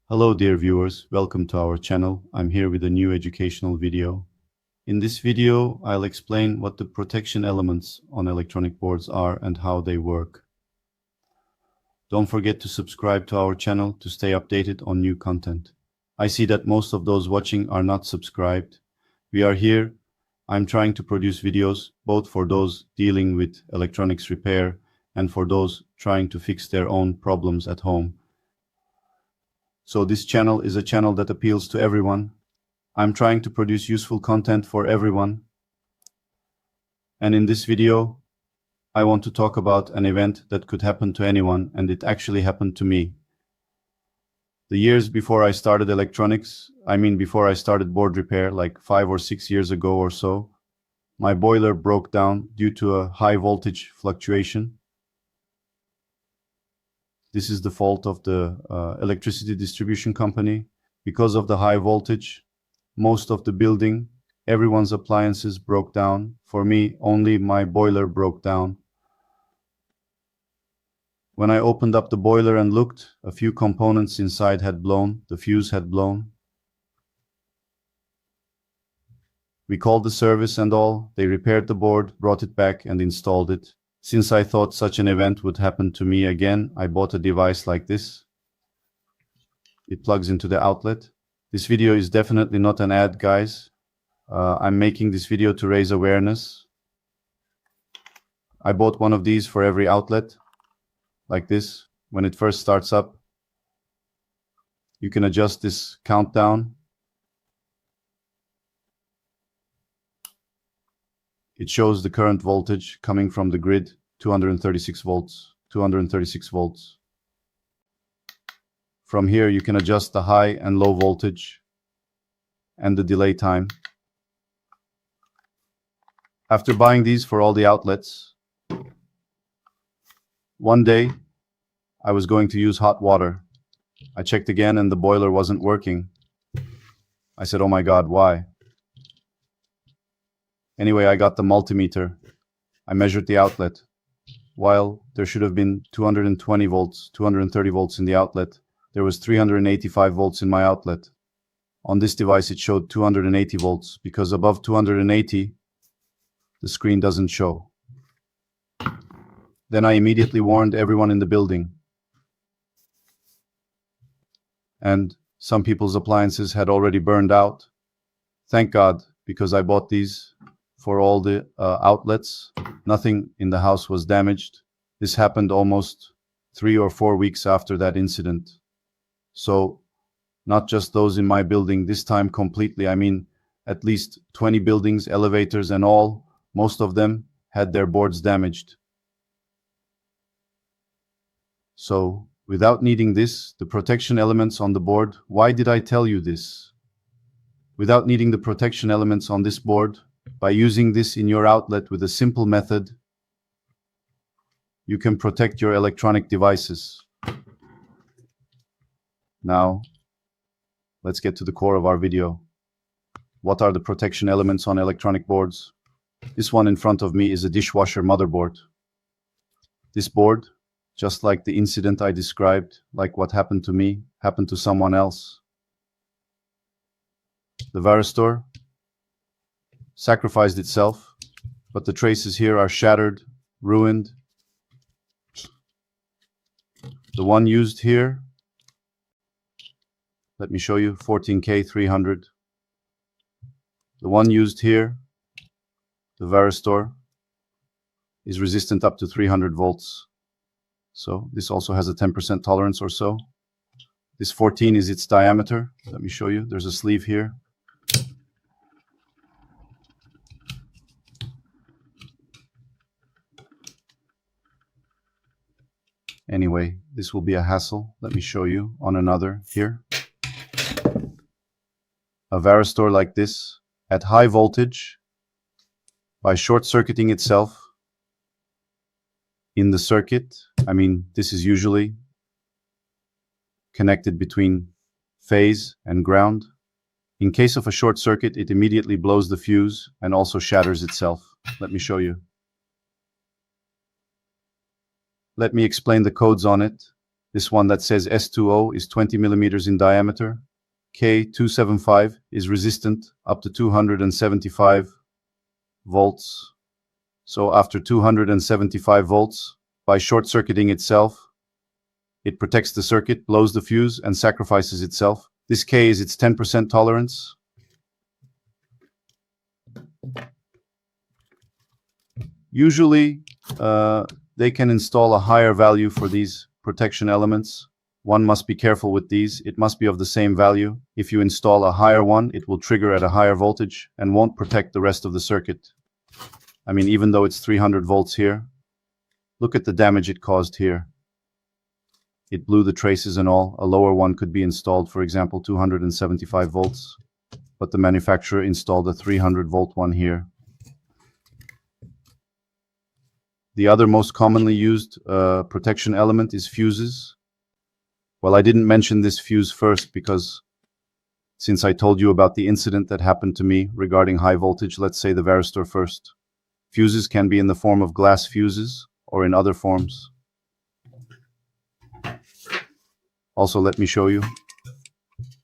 Hello dear viewers, welcome to our channel. I'm here with a new educational video. In this video, I'll explain what the protection elements on electronic boards are and how they work. Don't forget to subscribe to our channel to stay updated on new content. I see that most of those watching are not subscribed. We are here. I'm trying to produce videos both for those dealing with electronics repair and for those trying to fix their own problems at home. So this channel is a channel that appeals to everyone. I'm trying to produce useful content for everyone. And in this video, I want to talk about an event that could happen to anyone, and it actually happened to me. The years before I started electronics, before I started board repair, like 5 or 6 years ago or so, my boiler broke down due to a high voltage fluctuation. This is the fault of the electricity distribution company. Because of the high voltage, most of the building, everyone's appliances broke down. For me, only my boiler broke down. When I opened up the boiler and looked, a few components inside had blown, the fuse had blown. We called the service and all. They repaired the board, brought it back and installed it. Since I thought such an event would happen to me again, I bought a device like this. It plugs into the outlet. This video is definitely not an ad, guys. I'm making this video to raise awareness. I bought one of these for every outlet, like this. When it first starts up, you can adjust this countdown. It shows the current voltage coming from the grid, 236 volts, 236 volts. From here, you can adjust the high and low voltage and the delay time. After buying these for all the outlets, one day I was going to use hot water. I checked again and the boiler wasn't working. I said, oh my God, why? Anyway, I got the multimeter. I measured the outlet. While there should have been 220 volts, 230 volts in the outlet, there was 385 volts in my outlet. On this device, it showed 280 volts because above 280, the screen doesn't show. Then I immediately warned everyone in the building. And some people's appliances had already burned out. Thank God, because I bought these for all the outlets. Nothing in the house was damaged. This happened almost 3 or 4 weeks after that incident. So not just those in my building, this time completely. At least 20 buildings, elevators and all, most of them had their boards damaged. So without needing this, the protection elements on the board, why did I tell you this? Without needing the protection elements on this board, by using this in your outlet with a simple method, you can protect your electronic devices. Now, let's get to the core of our video. What are the protection elements on electronic boards? This one in front of me is a dishwasher motherboard. This board, just like the incident I described, like what happened to me, happened to someone else. The Varistor sacrificed itself, but the traces here are shattered, ruined. The one used here, let me show you, 14K300. The one used here, the Varistor, is resistant up to 300 volts. So this also has a 10% tolerance or so. This 14 is its diameter. Let me show you. There's a sleeve here. Anyway, this will be a hassle. Let me show you on another here. A Varistor like this at high voltage, by short-circuiting itself in the circuit. This is usually connected between phase and ground. In case of a short circuit, it immediately blows the fuse and also shatters itself. Let me show you. Let me explain the codes on it. This one that says S20 is 20 millimeters in diameter. K275 is resistant up to 275 volts. So after 275 volts, by short-circuiting itself, it protects the circuit, blows the fuse, and sacrifices itself. This K is its 10% tolerance. Usually, they can install a higher value for these protection elements. One must be careful with these. It must be of the same value. If you install a higher one, it will trigger at a higher voltage and won't protect the rest of the circuit. I mean, even though it's 300 volts here, look at the damage it caused here. It blew the traces and all. A lower one could be installed, for example, 275 volts, but the manufacturer installed a 300 volt one here. The other most commonly used protection element is fuses. Well, I didn't mention this fuse first because since I told you about the incident that happened to me regarding high voltage, let's say the Varistor first. Fuses can be in the form of glass fuses or in other forms. Also, let me show you.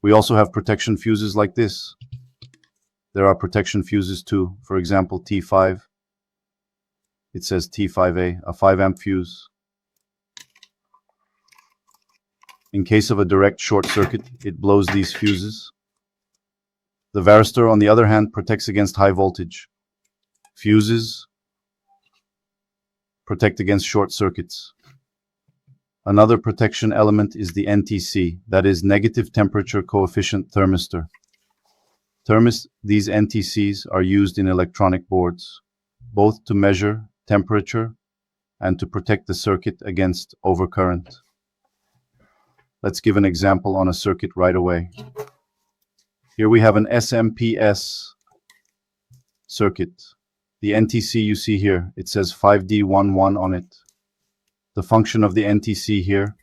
We also have protection fuses like this. There are protection fuses too. For example, T5. It says T5A, a 5 amp fuse. In case of a direct short circuit, it blows these fuses. The Varistor, on the other hand, protects against high voltage. Fuses protect against short circuits. Another protection element is the NTC, that is negative temperature coefficient thermistor. These NTCs are used in electronic boards, both to measure temperature and to protect the circuit against overcurrent. Let's give an example on a circuit right away. Here we have an SMPS circuit. The NTC you see here, it says 5D11 on it. The function of the NTC here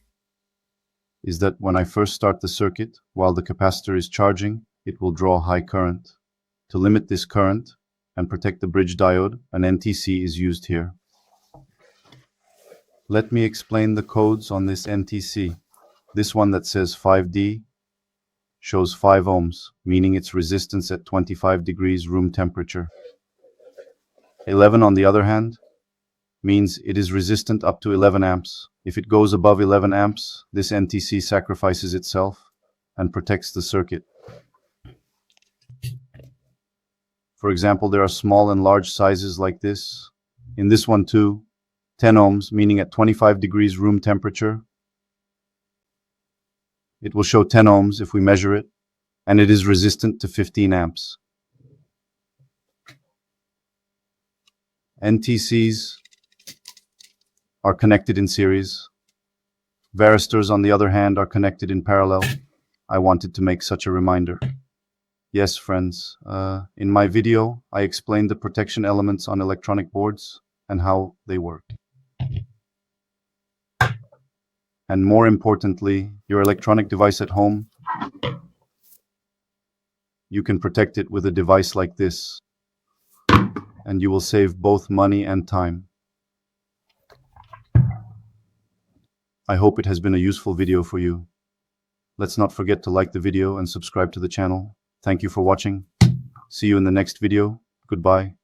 is that when I first start the circuit, while the capacitor is charging, it will draw high current. To limit this current and protect the bridge diode, an NTC is used here. Let me explain the codes on this NTC. This one that says 5D shows 5 ohms, meaning its resistance at 25 degrees room temperature. 11, on the other hand, means it is resistant up to 11 amps. If it goes above 11 amps, this NTC sacrifices itself and protects the circuit. For example, there are small and large sizes like this. In this one too, 10 ohms, meaning at 25 degrees room temperature, it will show 10 ohms if we measure it, and it is resistant to 15 amps. NTCs are connected in series. Varistors, on the other hand, are connected in parallel. I wanted to make such a reminder. Yes, friends, in my video, I explained the protection elements on electronic boards and how they work. And more importantly, your electronic device at home, you can protect it with a device like this, and you will save both money and time. I hope it has been a useful video for you. Let's not forget to like the video and subscribe to the channel. Thank you for watching. See you in the next video. Goodbye.